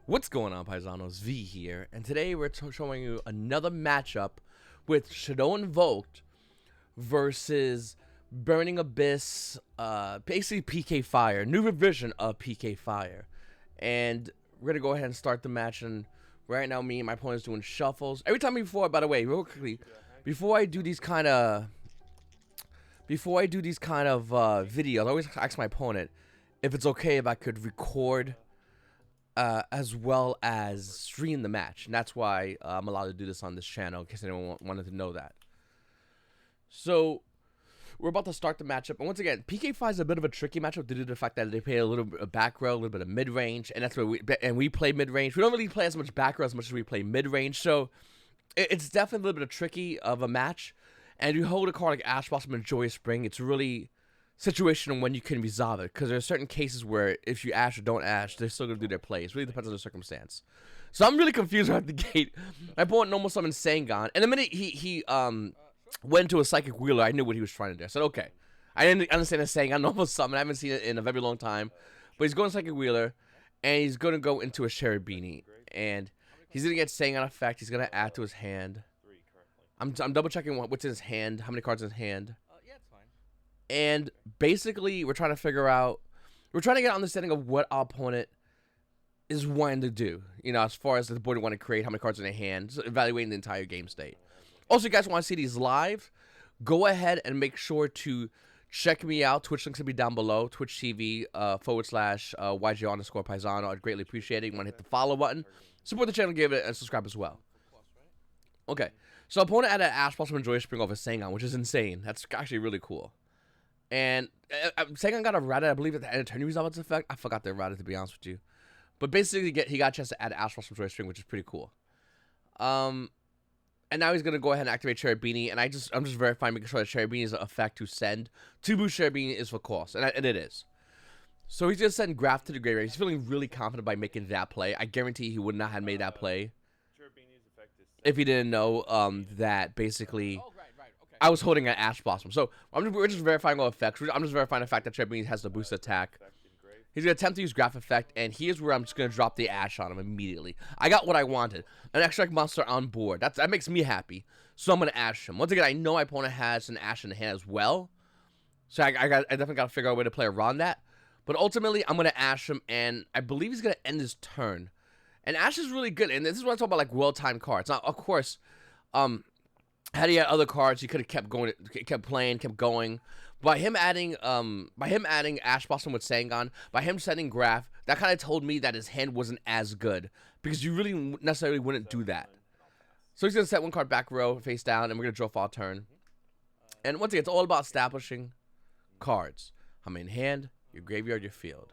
What's going on, Paisanos? V here, and today we're showing you another matchup with Shaddoll Invoked versus Burning Abyss, basically PK Fire, new revision of PK Fire. And we're gonna go ahead and start the match, and right now me and my opponent's doing shuffles. Every time before, by the way, real quickly, before I do these kind of videos, I always ask my opponent if it's okay if I could record as well as stream the match, and that's why I'm allowed to do this on this channel in case anyone wanted to know that. So we're about to start the matchup, and once again, PK5 is a bit of a tricky matchup due to the fact that they play a little bit of back row, a little bit of mid range, and that's where we play mid range. We don't really play as much back row as much as we play mid range, so it's definitely a little bit of tricky of a match. And you hold a card like Ash Blossom and Joyous Spring, it's really situational when you can resolve it, because there are certain cases where if you ash or don't ash, they're still gonna do their plays. Really depends on the circumstance. So I'm really confused right at the gate. My opponent normal summoned Sangon, and the minute he went into a Psychic Wheeler, I knew what he was trying to do. I said, okay, I didn't understand the Sangon normal summon. I haven't seen it in a very long time, but he's going Psychic Wheeler, and he's gonna go into a Cherubini, and he's gonna get Sangon effect. He's gonna add to his hand. I'm double checking what's in his hand, how many cards in his hand. And basically, we're trying to figure out, we're trying to get an understanding of what our opponent is wanting to do. You know, as far as the board want to create, how many cards in their hand, so evaluating the entire game state. Also, you guys want to see these live, go ahead and make sure to check me out. Twitch links will be down below. Twitch TV /YGO_Paisano. I'd greatly appreciate it. You want to hit the follow button, support the channel, give it a subscribe as well. Okay, so opponent added Ash Blossom and Joyous Spring over Sangon, which is insane. That's actually really cool. And Sangon got a errata, I believe, at the end of turn resolve effect. I forgot the errata, to be honest with you. But basically, he got a chance to add Ash Blossom Joyous Spring, which is pretty cool. And now he's gonna go ahead and activate Cherubini, and I'm just verifying, making sure that Cherubini is an effect to send. To boost Cherubini is for cost, and it is. So he's gonna send Graph to the graveyard. He's feeling really confident by making that play. I guarantee he would not have made that play if he didn't know that basically I was holding an Ash Blossom. So we're just verifying all effects. I'm just verifying the fact that Cherubini has the boost attack. He's going to attempt to use Graph Effect, and here's where I'm just going to drop the Ash on him immediately. I got what I wanted. An extract monster on board. That makes me happy. So I'm going to Ash him. Once again, I know my opponent has an Ash in the hand as well. So I definitely got to figure out a way to play around that. But ultimately, I'm going to Ash him, and I believe he's going to end his turn. And Ash is really good, and this is what I talk about, like, well-timed cards. Now, of course, had he had other cards, he could have kept going, kept playing, kept going. By him adding Ash Blossom with Sangon, by him sending Graph, that kind of told me that his hand wasn't as good, because you really necessarily wouldn't do that. So he's gonna set one card back row, face down, and we're gonna draw for our turn. And once again, it's all about establishing cards. How many in hand, your graveyard, your field.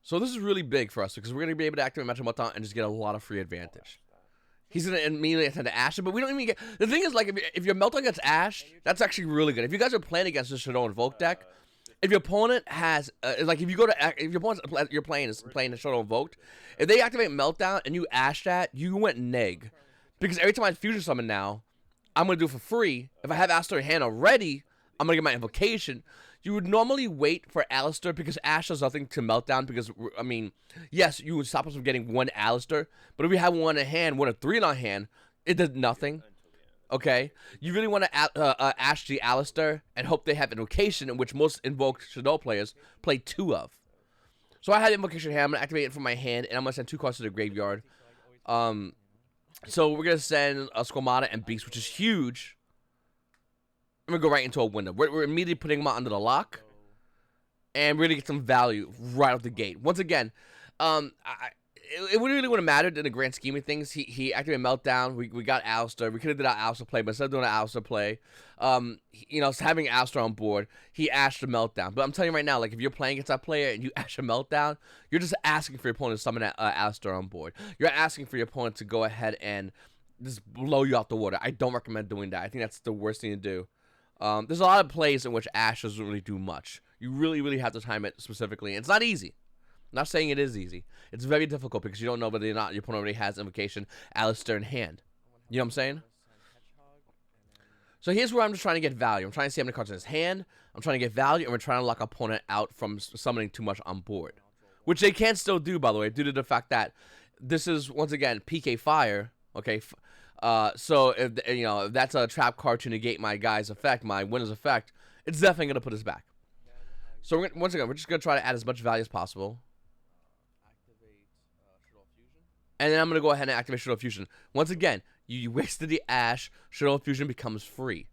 So this is really big for us, because we're going to be able to activate Magic Meltdown and just get a lot of free advantage. He's going to immediately attempt to Ash it, but we don't even get... The thing is, like, if your Meltdown gets Ash, that's actually really good. If you guys are playing against the Shaddoll Invoked deck, if your opponent has... like, if you go to... If your opponent you're playing is playing the Shaddoll Invoked, if they activate Meltdown and you Ash that, you went neg. Because every time I Fusion Summon now, I'm going to do it for free. If I have Aster in hand already, I'm going to get my Invocation. You would normally wait for Alistair, because Ash does nothing to Meltdown, because, I mean, yes, you would stop us from getting one Alistair, but if we have one in hand, one of three in our hand, it does nothing, okay? You really want to Ash the Alistair and hope they have Invocation, in which most Invoked Shaddoll players play two of. So I had Invocation in hand, I'm going to activate it from my hand, and I'm going to send two cards to the graveyard. So we're going to send a Squamata and Beast, which is huge. I'm going to go right into a window. We're immediately putting him out under the lock. And we're going to get some value right off the gate. Once again, it really wouldn't have mattered in the grand scheme of things. He activated Meltdown. We got Alistair. We could have did our Alistair play, but instead of doing an Alistair play, you know, having Alistair on board, he ashed the Meltdown. But I'm telling you right now, like, if you're playing against that player and you ash a Meltdown, you're just asking for your opponent to summon that Alistair on board. You're asking for your opponent to go ahead and just blow you off the water. I don't recommend doing that. I think that's the worst thing to do. There's a lot of plays in which Ash doesn't really do much. You really have to time it specifically. It's not easy. I'm not saying it is easy. It's very difficult because you don't know whether or not your opponent already has Invocation, Alistair in hand. You know what I'm saying? So here's where I'm just trying to get value. I'm trying to see how many cards in his hand. I'm trying to get value, and we're trying to lock opponent out from summoning too much on board, which they can still do, by the way, due to the fact that this is once again PK Fire. Okay, so if that's a trap card to negate my guy's effect, my winner's effect, it's definitely gonna put us back. So once again, we're just gonna try to add as much value as possible. And then I'm going to go ahead and activate Shaddoll Fusion. Once again, you wasted the Ash. Shaddoll Fusion becomes free.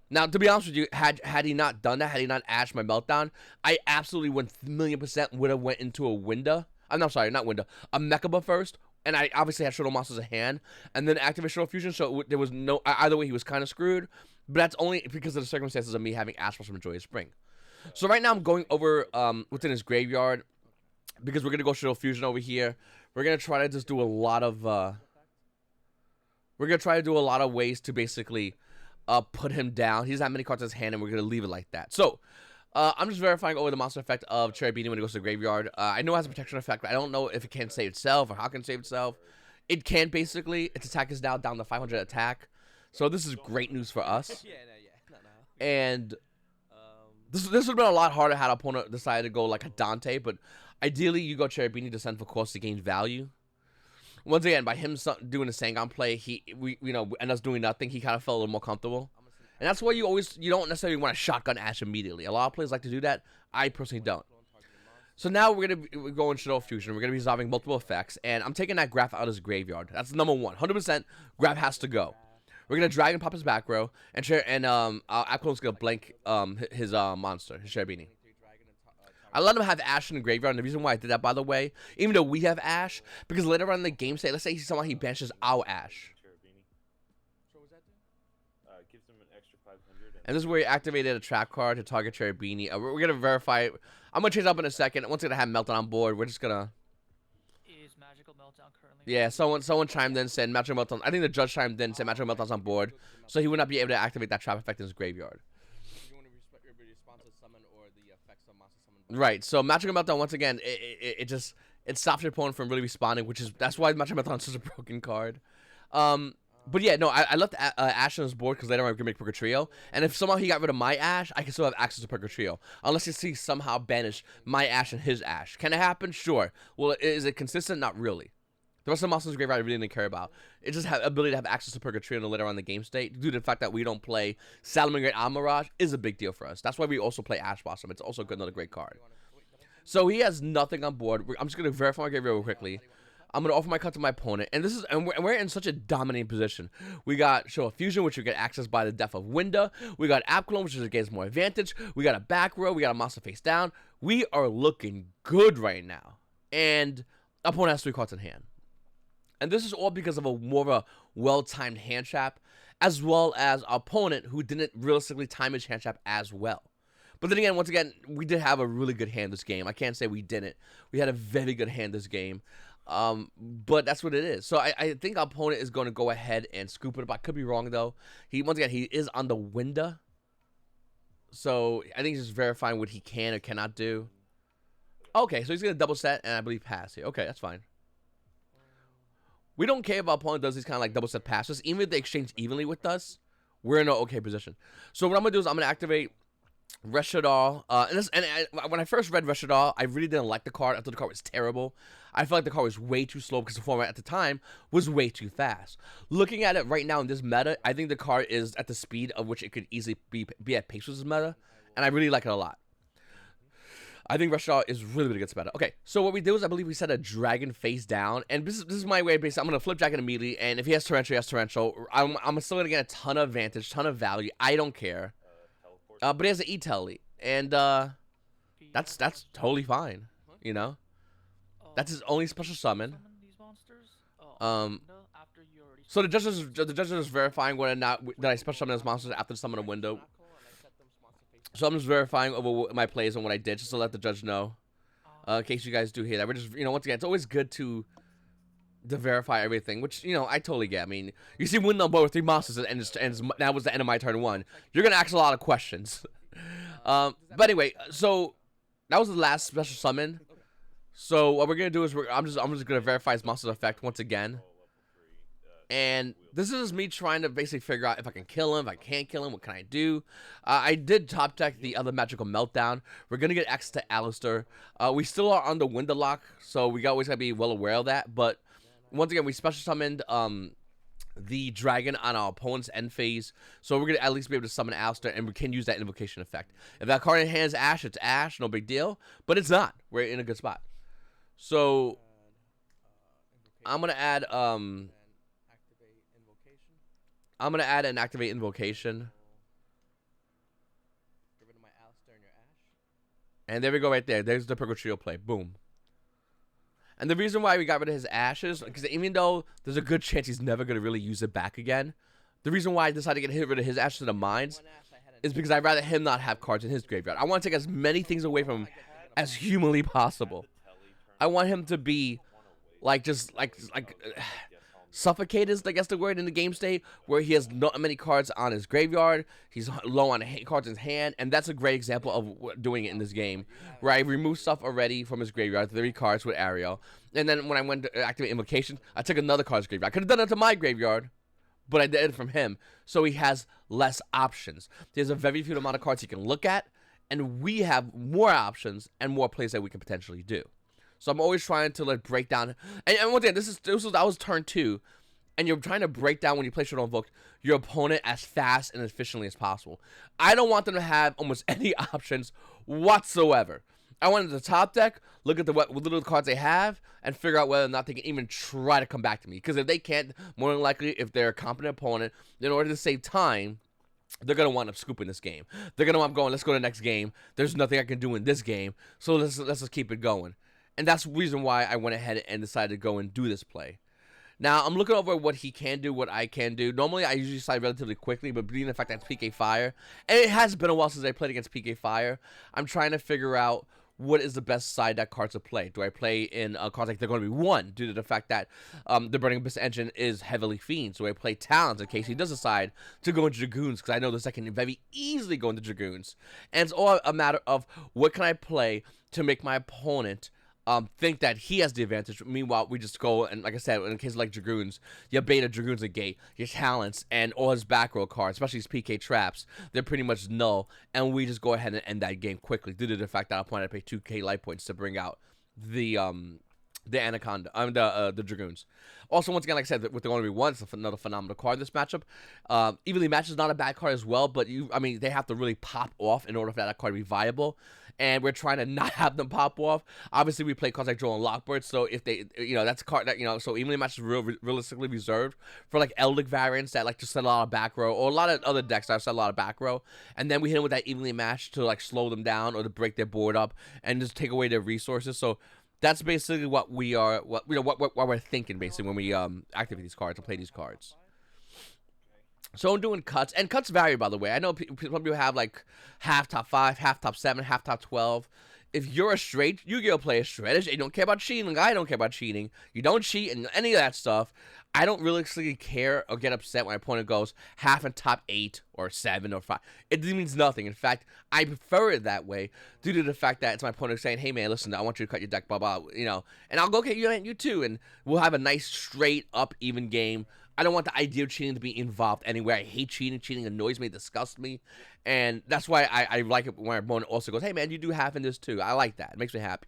Now, to be honest with you, had he not done that, had he not Ashed my Meltdown, I absolutely 1,000,000% would have went into a window. I'm sorry, not window. A Mechaba first. And I obviously had Shaddoll Monsters in hand. And then activate Shaddoll Fusion. So there was no... Either way, he was kind of screwed. But that's only because of the circumstances of me having Ash from Joyous Spring. So right now, I'm going over within his graveyard. Because we're going to go Shaddoll Fusion over here. We're going to try to just do a lot of, we're going to try to do a lot of ways to basically put him down. He doesn't have many cards in his hand, and we're going to leave it like that. So, I'm just verifying over the monster effect of Cherubini when it goes to the graveyard. I know it has a protection effect, but I don't know if it can save itself or how it can save itself. It can basically. Its attack is now down to 500 attack. So this is great news for us. And this would have been a lot harder had our opponent decided to go like a Dante, but ideally you go Cherubini to send for course to gain value. Once again, by him doing the Sangon play, and us doing nothing, he kind of felt a little more comfortable. And that's why you don't necessarily want to shotgun Ash immediately. A lot of players like to do that. I personally don't. So now we're go in Shaddoll Fusion. We're going to be resolving multiple effects. And I'm taking that Graph out of his graveyard. That's number one. 100% Graph has to go. We're going to Dragon pop his back row. And Aquilon's going to blank his monster, his Cherubini. I let him have Ash in the graveyard. And the reason why I did that, by the way, even though we have Ash, because later on in the game state, let's say somehow he banishes our Ash. And this is where he activated a trap card to target Cherubini. We're going to verify it. I'm going to change up in a second. Once we're going to have Meltdown on board, we're just going to... Is Magical Meltdown currently... Yeah, someone chimed in, said Magical Meltdown. I think the judge chimed in, said Magical Meltdown's on board. So he would not be able to activate that trap effect in his graveyard. Right, so Magical Meltdown, once again, it stops your opponent from really responding, that's why Magical Meltdown is such a broken card. But yeah, no, I left Ash on his board because later on I can make Perka Trio. And if somehow he got rid of my Ash, I can still have access to Perka Trio. Unless he somehow banished my Ash and his Ash. Can it happen? Sure. Well, is it consistent? Not really. The rest of the monsters in the graveyard I really didn't care about. It just had ability to have access to Perka Trio later on in the game state. Due to the fact that we don't play Salamangreat Amirage is a big deal for us. That's why we also play Ash Blossom. It's also another great card. So he has nothing on board. I'm just going to verify my graveyard real quickly. I'm going to offer my cut to my opponent. And we're in such a dominating position. We got Shaddoll Fusion, which we get access by the death of Winda. We got Aquilon, which gives more advantage. We got a back row. We got a monster face down. We are looking good right now. And opponent has 3 cards in hand. And this is all because of more of a well-timed hand trap, as well as our opponent who didn't realistically time his hand trap as well. But then again, once again, we did have a really good hand this game. I can't say we didn't. We had a very good hand this game. But that's what it is. So I think our opponent is going to go ahead and scoop it up. I could be wrong, though. Once again, he is on the window. So I think he's just verifying what he can or cannot do. Okay, so he's going to double set, and I believe pass here. Okay, that's fine. We don't care if our opponent does these kind of like double set passes. Even if they exchange evenly with us, we're in an okay position. So what I'm going to do is I'm going to activate Shaddoll. When I first read Shaddoll, I really didn't like the card. I thought the card was terrible. I felt like the card was way too slow because the format at the time was way too fast. Looking at it right now in this meta, I think the card is at the speed of which it could easily be at pace with this meta, and I really like it a lot. I think Shaddoll is really, really good meta. Okay, so what we do is I believe we set a dragon face down, and this is my way. Basically, I'm gonna flip dragon immediately, and if he has torrential, he has torrential. I'm still gonna get a ton of advantage, ton of value. I don't care. But he has an E-Telly, and that's totally fine, you know. That's his only special summon. So the judges is verifying whether or not that I special summon his monsters after the summon a window. So I'm just verifying over my plays and what I did, just to let the judge know, in case you guys do hear that. We're just, once again, it's always good to verify everything, which, I totally get. I mean, you see Wind on board with 3 monsters, and that was the end of my turn 1. You're going to ask a lot of questions. But anyway, so that was the last special summon. So what we're going to do is I'm just going to verify his monster's effect once again. And this is me trying to basically figure out if I can kill him, if I can't kill him, what can I do? I did top deck the other Magical Meltdown. We're going to get access to Alistair. We still are on the window lock, so we always got to be well aware of that. But once again, we special summoned the dragon on our opponent's end phase, so we're going to at least be able to summon Alistair, and we can use that invocation effect. If that card in hand is Ash, it's Ash, no big deal. But it's not. We're in a good spot. So I'm going to add an activate invocation. Get rid of my Alistair and your Ash. And there we go right there. There's the Purple Trio play. Boom. And the reason why we got rid of his Ashes, because even though there's a good chance he's never going to really use it back again, the reason why I decided to get rid of his Ashes in the Mines is because I'd rather him not have cards in his graveyard. I want to take as many things away from him as humanly possible. I want him to be suffocate is, I guess, the word in the game state, where he has not many cards on his graveyard, he's low on cards in his hand, and that's a great example of doing it in this game, where I removed stuff already from his graveyard, 3 cards with Ariel, and then when I went to activate Invocation, I took another card's graveyard. I could have done it to my graveyard, but I did it from him, so he has less options. There's a very few amount of cards he can look at, and we have more options and more plays that we can potentially do. So I'm always trying to break down, and once again, that was turn 2, and you're trying to break down when you play Shaddoll Invoked your opponent as fast and efficiently as possible. I don't want them to have almost any options whatsoever. I want them to top deck, look at what little cards they have, and figure out whether or not they can even try to come back to me. Because if they can't, more than likely, if they're a competent opponent, in order to save time, they're going to wind up scooping this game. They're going to wind up going, let's go to the next game. There's nothing I can do in this game, so let's just keep it going. And that's the reason why I went ahead and decided to go and do this play. Now, I'm looking over what he can do, what I can do. Normally, I usually decide relatively quickly, but being the fact that it's PK Fire, and it has been a while since I played against PK Fire, I'm trying to figure out what is the best side deck card to play. Do I play in cards like they're going to be 1, due to the fact that the Burning Abyss engine is heavily Fiends? Do I play Talons in case he does decide to go into Dragoons? Because I know this I can very easily go into Dragoons. And it's all a matter of what can I play to make my opponent think that he has the advantage. Meanwhile, we just go, and like I said, in a case like Dragoons, your beta Dragoons negate, your talents, and all his back row cards, especially his PK traps, they're pretty much null, and we just go ahead and end that game quickly due to the fact that I plan to pay 2k life points to bring out the Anaconda, the Dragoons. Also, once again, like I said, with the only one, it's another phenomenal card in this matchup. Evenly Matched is not a bad card as well, but they have to really pop off in order for that card to be viable. And we're trying to not have them pop off. Obviously, we play cards like Joel and Lockbird, so if they, that's a card that, so Evenly Matched is realistically reserved for like Eldic variants that like to set a lot of back row, or a lot of other decks that have set a lot of back row, and then we hit them with that Evenly Matched to like slow them down or to break their board up and just take away their resources. So that's basically what we are, what we're thinking basically when we activate these cards and play these cards. So I'm doing cuts, and cuts vary, by the way. I know some people have like half top 5, half top 7, half top 12. If you're a straight Yu-Gi-Oh player, strategy, you don't care about cheating. I don't care about cheating. You don't cheat and any of that stuff. I don't really care or get upset when my opponent goes half in top 8 or 7 or 5. It means nothing. In fact, I prefer it that way due to the fact that it's my opponent saying, hey man, listen, I want you to cut your deck, blah, blah, and I'll go get you too, and we'll have a nice straight up even game. I don't want the idea of cheating to be involved anywhere. I hate cheating. Cheating annoys me, disgusts me. And that's why I like it when my opponent also goes, hey, man, you do half in this too. I like that. It makes me happy.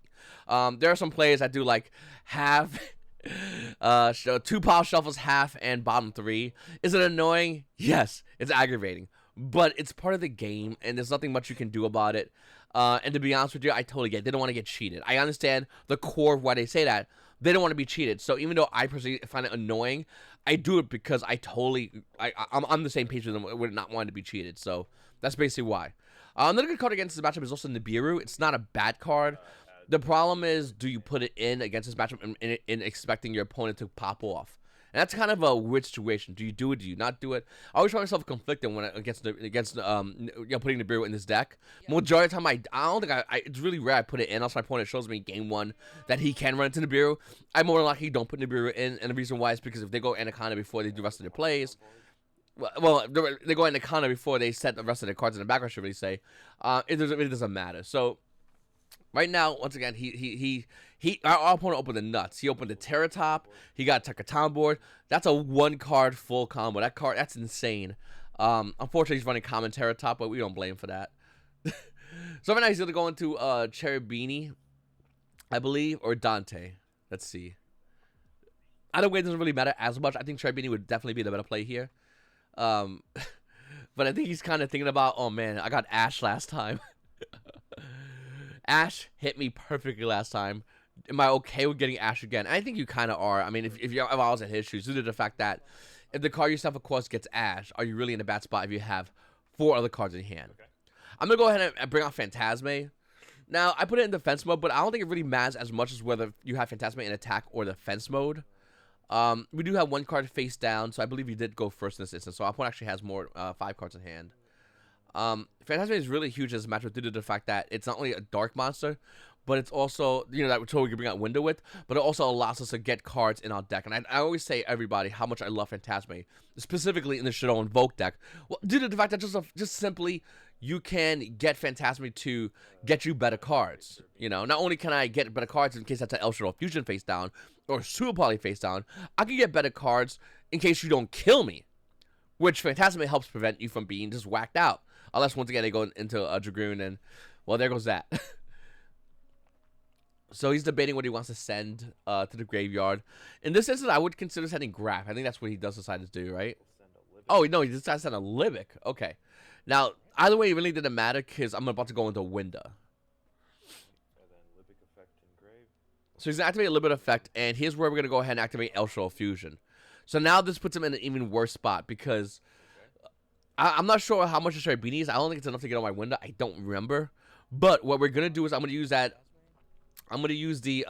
There are some players that do like half, 2 pile shuffles, half and bottom 3. Is it annoying? Yes, it's aggravating. But it's part of the game, and there's nothing much you can do about it. And to be honest with you, I totally get it. They don't want to get cheated. I understand the core of why they say that. They don't want to be cheated. So even though I personally find it annoying, I do it because I'm on the same page with them with not wanting to be cheated. So that's basically why. Another good card against this matchup is also Nibiru. It's not a bad card. The problem is, do you put it in against this matchup in expecting your opponent to pop off? And that's kind of a weird situation. Do you do it? Do you not do it? I always find myself conflicted when against putting Nibiru in this deck. Majority of the time, I don't think it's really rare I put it in. Unless my opponent shows me game 1 that he can run into Nibiru. I more than likely don't put Nibiru in, and the reason why is because if they go Anaconda before they do the rest of their plays, well, they go Anaconda before they set the rest of their cards in the background, should really say, it doesn't matter. So Right now, once again, our opponent opened the nuts. He opened the Terratop. He got a Tekatan board. That's a 1-card full combo. That's insane. Unfortunately, he's running common Terratop, but we don't blame him for that. So right now he's gonna go into Cherubini, I believe, or Dante. Let's see. Either way, it doesn't really matter as much. I think Cherubini would definitely be the better play here. Um, but I think he's kind of thinking about, oh man, I got Ash last time. Ash hit me perfectly last time. Am I okay with getting Ash again? I think you kind of are. I mean, if I was in his shoes, due to the fact that if the card yourself, of course, gets Ash, are you really in a bad spot if you have 4 other cards in hand? Okay. I'm going to go ahead and bring out Phantasme. Now, I put it in defense mode, but I don't think it really matters as much as whether you have Phantasme in attack or defense mode. We do have 1 card face down, so I believe you did go first in this instance. So our opponent actually has more 5 cards in hand. Phantasme is really huge as a matchup due to the fact that it's not only a dark monster, but it's also, you know, that we can bring out window with, but it also allows us to get cards in our deck. And I always say everybody how much I love Phantasme, specifically in the Shaddoll Invoked deck. Well, due to the fact that just simply you can get Phantasme to get you better cards. You know, not only can I get better cards in case that's an El Shaddoll Fusion face down or Super Poly face down, I can get better cards in case you don't kill me, which Phantasme helps prevent you from being just whacked out. Unless, once again, they go into a Dragoon, and, well, there goes that. So he's debating what he wants to send to the graveyard. In this instance, I would consider sending Graph. I think that's what he does decide to do, right? Oh, no, he decides to send a Libic. Okay. Now, either way, it really didn't matter because I'm about to go into Winda. So he's going to activate a Libic effect, and here's where we're going to go ahead and activate El Shaddoll Fusion. So now this puts him in an even worse spot because I'm not sure how much the Cherubini is. I don't think it's enough to get on my window. I don't remember. But what we're going to do is I'm going to use that. I'm going to use the,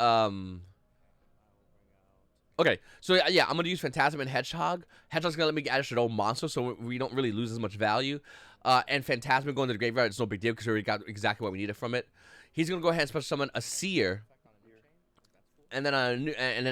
okay, so yeah, I'm going to use Phantasm and Hedgehog. Hedgehog's going to let me add a Shaddoll monster, so we don't really lose as much value. And Phantasm going to the graveyard, it's no big deal because we already got exactly what we needed from it. He's going to go ahead and special summon a Seer. And then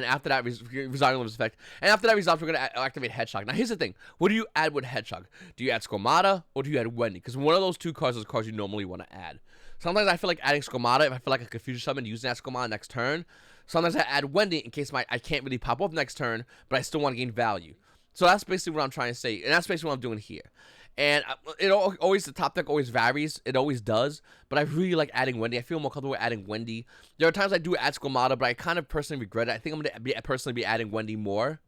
after that, resolving his effect. And after that resolves, we're going to activate Hedgehog. Now, here's the thing. What do you add with Hedgehog? Do you add Squamata or do you add Wendy? Because one of those 2 cards is the cards you normally want to add. Sometimes I feel like adding Squamata if I feel like I could fusion summon using that Squamata next turn. Sometimes I add Wendy in case I can't really pop up next turn, but I still want to gain value. So that's basically what I'm trying to say. And that's basically what I'm doing here. And the top deck always varies. It always does. But I really like adding Wendy. I feel more comfortable with adding Wendy. There are times I do add Squamata, but I kind of personally regret it. I think I'm going to personally be adding Wendy more.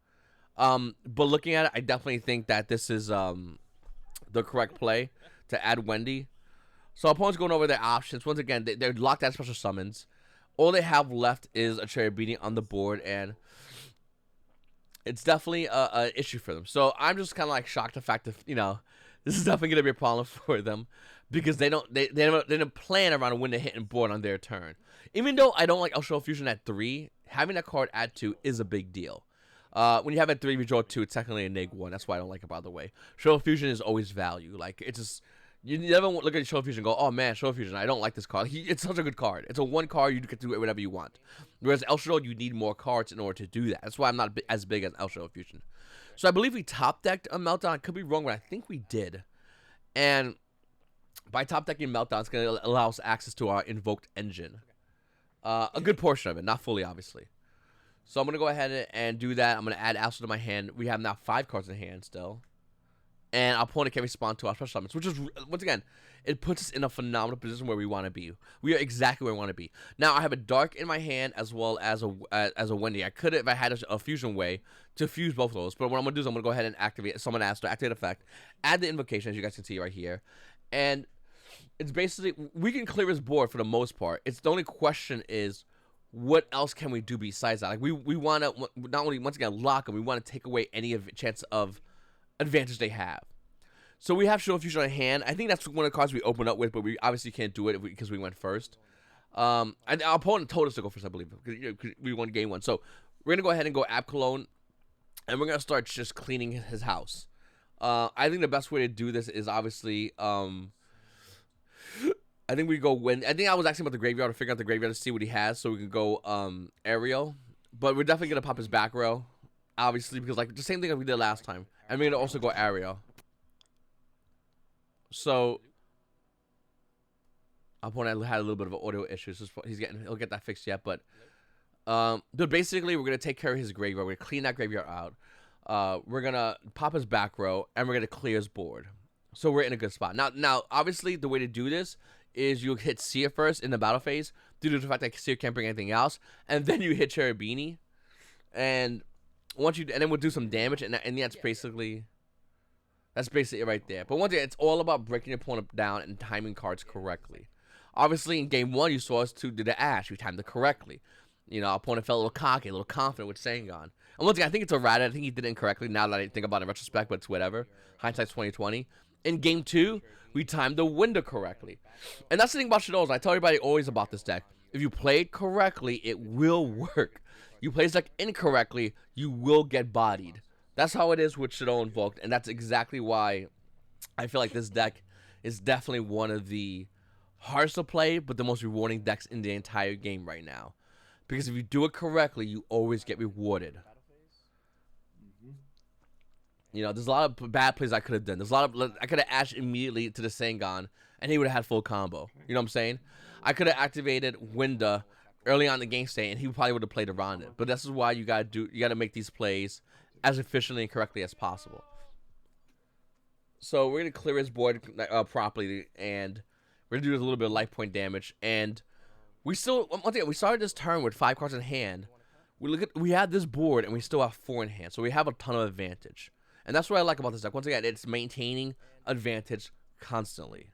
But looking at it, I definitely think that this is the correct play to add Wendy. So opponents going over their options. Once again, they're locked out special summons. All they have left is a Cherubini on the board, and it's definitely an issue for them. So I'm just kind of like shocked the fact that, you know, this is definitely gonna be a problem for them because they didn't plan around a window hitting board on their turn. Even though I don't like El Shaddoll Fusion at 3, having that card at 2 is a big deal. When you have it at 3, you draw 2. It's technically a -1. That's why I don't like it, by the way. Shaddoll Fusion is always value. Like, it's just, you never look at Shaddoll Fusion and go, oh man, Shaddoll Fusion, I don't like this card. It's such a good card. It's a 1 card, you can do whatever you want. Whereas El Shaddoll, you need more cards in order to do that. That's why I'm not as big as El Shaddoll Fusion. So I believe we top decked a Meltdown. I could be wrong, but I think we did. And by top decking Meltdown, it's going to allow us access to our Invoked engine. A good portion of it, not fully, obviously. So I'm going to go ahead and do that. I'm going to add Alcid to my hand. We have now 5 cards in hand still. And our opponent can respond to our special summons, which is, once again, it puts us in a phenomenal position where we want to be. We are exactly where we want to be. Now, I have a Dark in my hand as well as a Wendy. I could, if I had a fusion way, to fuse both of those. But what I'm going to do is I'm going to go ahead and activate, summon Astro, activate effect, add the invocation, as you guys can see right here. And it's basically, we can clear his board for the most part. It's the only question is, what else can we do besides that? Like, we want to not only, once again, lock him, we want to take away any chance of advantage they have. So we have Shaddoll Fusion on hand. I think that's one of the cards we opened up with, but we obviously can't do it because we went first. And our opponent told us to go first, I believe, because we won game 1. So we're going to go ahead and go Ab Cologne, and we're going to start just cleaning his house. I think the best way to do this is obviously, I think we go win. I think I was asking about the graveyard to figure out the graveyard to see what he has so we can go Aerial. But we're definitely going to pop his back row, obviously, because like the same thing that we did last time. And we're going to also go Aerial. So Opponent had a little bit of audio issues. So he'll get that fixed yet, but dude, basically we're gonna take care of his graveyard. We're gonna clean that graveyard out. We're gonna pop his back row, and we're gonna clear his board. So we're in a good spot. Now, obviously, the way to do this is you hit Seer first in the battle phase, due to the fact that Seer can't bring anything else, and then you hit Cherubini, and then we'll do some damage, and that's basically it right there. But once again, it's all about breaking your opponent down and timing cards correctly. Obviously, in game 1, you saw us do the Ash. We timed it correctly. You know, opponent felt a little cocky, a little confident with Sengon. And once again, I think it's erratic. I think he did it incorrectly now that I think about it in retrospect, but it's whatever. Hindsight's 2020. In game 2, we timed the window correctly. And that's the thing about Shaddoll. I tell everybody always about this deck. If you play it correctly, it will work. You play this deck incorrectly, you will get bodied. That's how it is with Shaddoll Invoked, and that's exactly why I feel like this deck is definitely one of the hardest to play, but the most rewarding decks in the entire game right now. Because if you do it correctly, you always get rewarded. You know, there's a lot of bad plays I could have done. I could have ashed immediately to the Sengon, and he would have had full combo. You know what I'm saying? I could have activated Winda early on in the game state, and he probably would have played around it. But this is why you gotta make these plays as efficiently and correctly as possible. So we're gonna clear his board properly, and we're gonna do a little bit of life point damage. And we started this turn with 5 cards in hand. We had this board, and we still have 4 in hand, so we have a ton of advantage. And that's what I like about this deck. Once again, it's maintaining advantage constantly.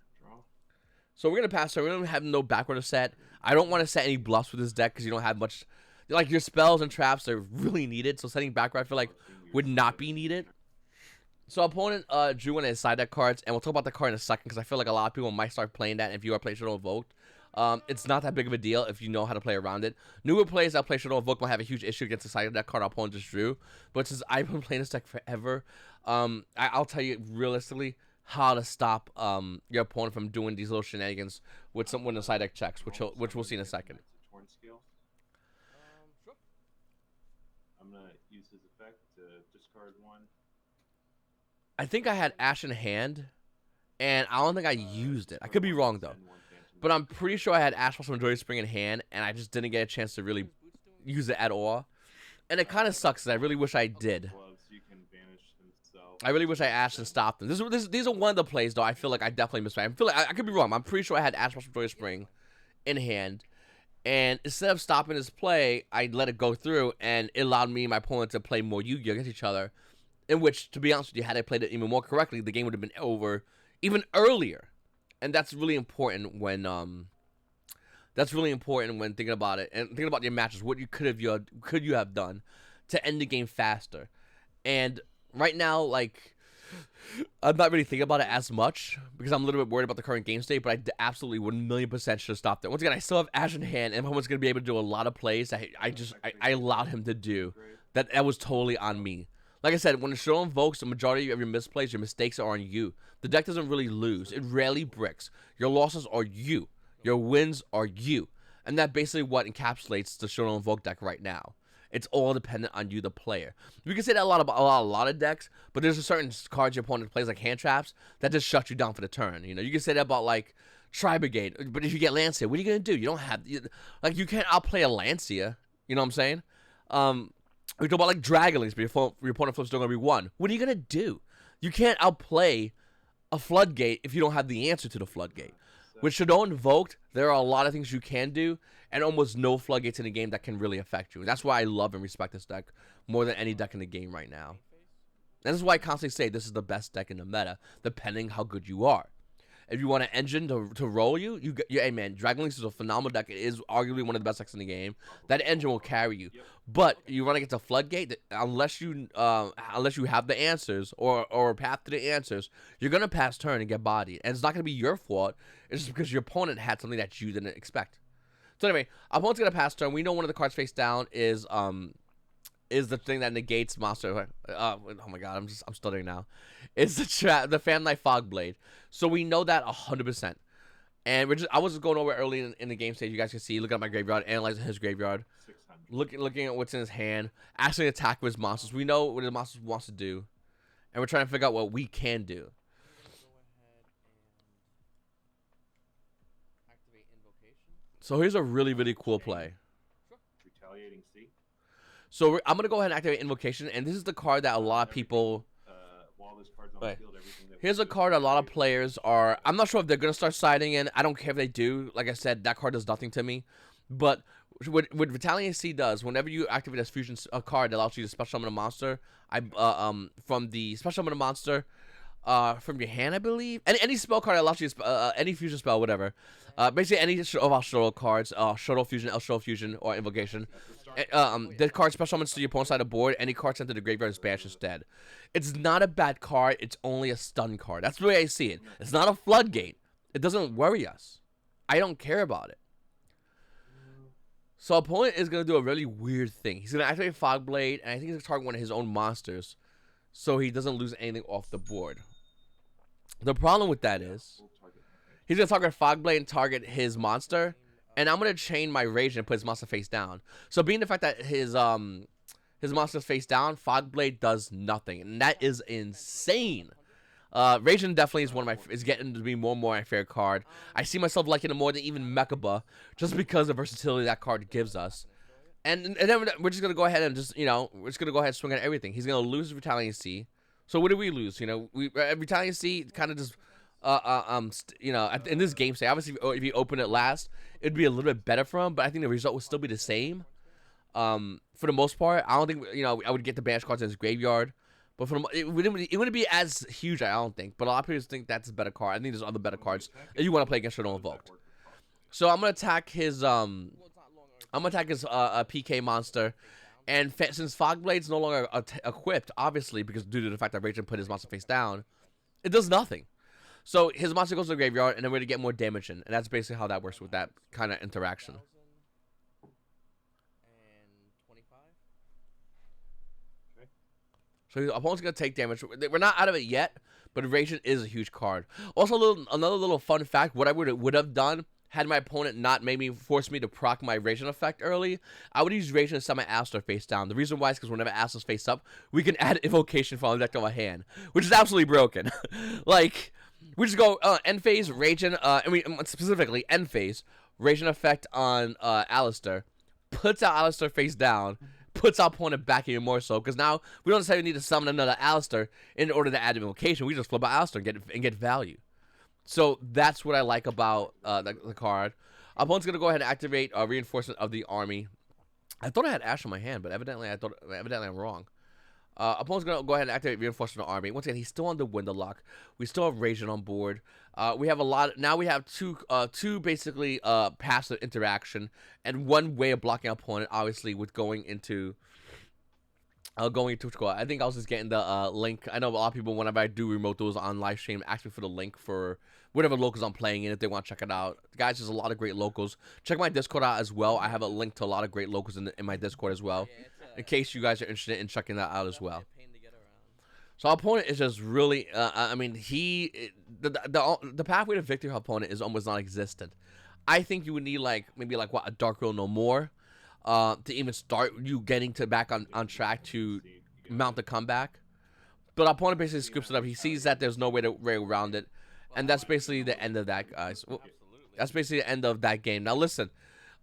So we're going to pass turn. We don't have no backward set. I don't want to set any bluffs with this deck because you don't have much. Like, your spells and traps are really needed. So setting backward, I feel like, would not be needed. So opponent drew one of his side deck cards. And we'll talk about the card in a second because I feel like a lot of people might start playing that if you are playing Shaddoll Invoked. It's not that big of a deal if you know how to play around it. Newer players that play Shaddoll Invoked might have a huge issue against the side of that card our opponent just drew. But since I've been playing this deck forever, I'll tell you realistically how to stop your opponent from doing these little shenanigans with the side deck checks, which we'll see in a second. Sure. I'm gonna use his effect to discard 1. I think I had Ash in hand, and I don't think I used it. I could be wrong though. But I'm pretty sure I had Ash from Joy Spring in hand, and I just didn't get a chance to really use it at all. And it kind of sucks, because I really wish I did. I really wish I Ashed and stopped them. These are one of the plays, though, I feel like I definitely missed. I could be wrong. I'm pretty sure I had Ash from Joy Spring in hand. And instead of stopping his play, I let it go through, and it allowed me and my opponent to play more Yu-Gi-Oh! Against each other. In which, to be honest with you, had I played it even more correctly, the game would have been over even earlier. And that's really important when thinking about it and thinking about your matches. What you could you have done to end the game faster? And right now, like, I'm not really thinking about it as much because I'm a little bit worried about the current game state. But I absolutely 1,000,000% should have stopped there. Once again, I still have Ash in hand, and everyone's gonna be able to do a lot of plays that I allowed him to do. That was totally on me. Like I said, when the Shaddoll invokes, the majority of your misplays, your mistakes are on you. The deck doesn't really lose. It rarely bricks. Your losses are you. Your wins are you. And that basically what encapsulates the Shaddoll Invoked deck right now. It's all dependent on you, the player. We can say that a lot of decks, but there's a certain cards your opponent plays, like hand traps, that just shut you down for the turn. You know, you can say that about, like, Tri-Brigade, but if you get Lancia, what are you going to do? You don't have, you can't outplay a Lancia. You know what I'm saying? We talk about, like, Dragonlings, but your opponent flips still going to be 1. What are you going to do? You can't outplay a Floodgate if you don't have the answer to the Floodgate. With Shaddoll Invoked, there are a lot of things you can do, and almost no Floodgates in the game that can really affect you. And that's why I love and respect this deck more than any deck in the game right now. And this is why I constantly say this is the best deck in the meta, depending how good you are. If you want an engine to roll hey man, Dragonlings is a phenomenal deck. It is arguably one of the best decks in the game. That engine will carry you. But you run against a Floodgate, unless you have the answers or a path to the answers, you're gonna pass turn and get bodied. And it's not gonna be your fault. It's just because your opponent had something that you didn't expect. So anyway, opponent's gonna pass turn. We know one of the cards face down is the thing that negates monster. Oh my god, I'm stuttering now. It's the Fan-Light Fogblade. So we know that 100%. And I was just going over early in the game stage. You guys can see, look at my graveyard, analyzing his graveyard, looking at what's in his hand, actually attack with his monsters. We know what his monsters wants to do, and we're trying to figure out what we can do. So here's a really cool play. Retaliating C. So I'm gonna go ahead and activate Invocation, and this is the card that a lot of people. While this card's on Wait. the field, everything that Here's a card a lot of players are. I'm not sure if they're gonna start siding in. I don't care if they do. Like I said, that card does nothing to me. But what Retaliating C does, whenever you activate a fusion card that allows you to special summon a monster, from the special summon a monster, from your hand, I believe. Any spell card that allows you to any fusion spell, whatever. Basically any of our Shaddoll cards, Shaddoll Fusion, Shaddoll Fusion, or Invocation. The card special summons to your opponent's side of the board. Any card sent to the graveyard is banished instead. It's not a bad card. It's only a stun card. That's the way I see it. It's not a floodgate. It doesn't worry us. I don't care about it. So opponent is going to do a really weird thing. He's going to activate Fogblade, and I think he's going to target one of his own monsters so he doesn't lose anything off the board. The problem with that is he's going to target Fogblade and target his monster, and I'm going to chain my Rage and put his monster face down. So being the fact that his monster's face down, Fogblade does nothing, and that is insane. Raging definitely is getting to be more and more my favorite card. I see myself liking it more than even Mechaba, just because of the versatility that card gives us. And then we're just gonna go ahead and just we're just gonna go ahead and swing at everything. He's gonna lose Retaliating C. So what do we lose? Retaliating C kind of just in this game state. Obviously, if you open it last, it'd be a little bit better for him. But I think the result would still be the same. For the most part, I don't think I would get the banish cards in his graveyard. But it wouldn't be as huge, I don't think. But a lot of people think that's a better card. I think there's other better cards if you want to play against Shaddoll Invoked. So I'm gonna attack his PK monster, and since Fogblade's no longer equipped, obviously because due to the fact that Raging put his monster face down, it does nothing. So his monster goes to the graveyard, and then we're gonna get more damage in, and that's basically how that works with that kind of interaction. So the opponent's going to take damage. We're not out of it yet, but Raging is a huge card. Also, another little fun fact, what I would have done had my opponent not force me to proc my Raging effect early, I would use Raging to set my Alistair face down. The reason why is because whenever Alistair's face up, we can add Invocation from the deck to my hand, which is absolutely broken. Like, we just go end phase, Raging, specifically end phase, Raging effect on Alistair, puts out Alistair face down, puts our opponent back even more so, because now we don't necessarily need to summon another Alistair in order to add Invocation. We just flip out Alistair and get value. So that's what I like about the card. Opponent's gonna go ahead and activate Reinforcement of the Army. I thought I had Ash in my hand, but evidently I'm wrong. Opponent's gonna go ahead and activate Reinforcement of the Army. Once again, he's still on the window lock. We still have Raging on board. We have a lot. Now we have two basically passive interaction and one way of blocking our opponent. Obviously, with going into I think I was just getting the link. I know a lot of people, whenever I do remote those on live stream, ask me for the link for whatever locals I'm playing in if they want to check it out. Guys, there's a lot of great locals. Check my Discord out as well. I have a link to a lot of great locals in my Discord as well, in case you guys are interested in checking that out as well. So our opponent is just really, the pathway to victory for our opponent is almost non-existent. I think you would need maybe a Dark Will No More to even start you getting back on track to mount the comeback. But our opponent basically scoops it up. He sees that there's no way around it, and that's basically the end of that, guys. That's basically the end of that game. Now listen.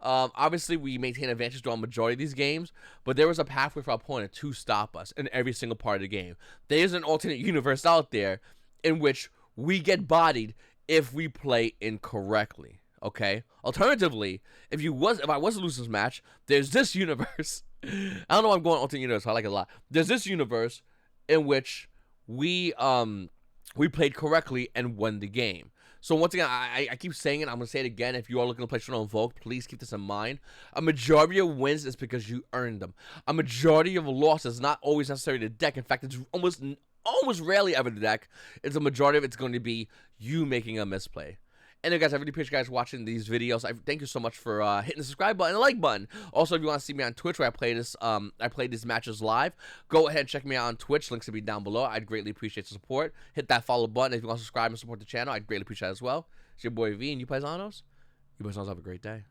Obviously, we maintain advantage throughout the majority of these games, but there was a pathway for our opponent to stop us in every single part of the game. There is an alternate universe out there in which we get bodied if we play incorrectly. Okay. Alternatively, if I was to lose this match, there's this universe. I don't know why I'm going alternate universe. I like it a lot. There's this universe in which we played correctly and won the game. So once again, I keep saying it. I'm going to say it again. If you are looking to play Shaddoll Invoked, please keep this in mind. A majority of wins is because you earned them. A majority of losses is not always necessarily the deck. In fact, it's almost rarely ever the deck. It's a majority of it's going to be you making a misplay. Anyway, guys, I really appreciate you guys watching these videos. I thank you so much for hitting the subscribe button and the like button. Also, if you want to see me on Twitch where I play these matches live, go ahead and check me out on Twitch. Links will be down below. I'd greatly appreciate the support. Hit that follow button. If you want to subscribe and support the channel, I'd greatly appreciate that as well. It's your boy V, and YGOPaisano. YGOPaisano, have a great day.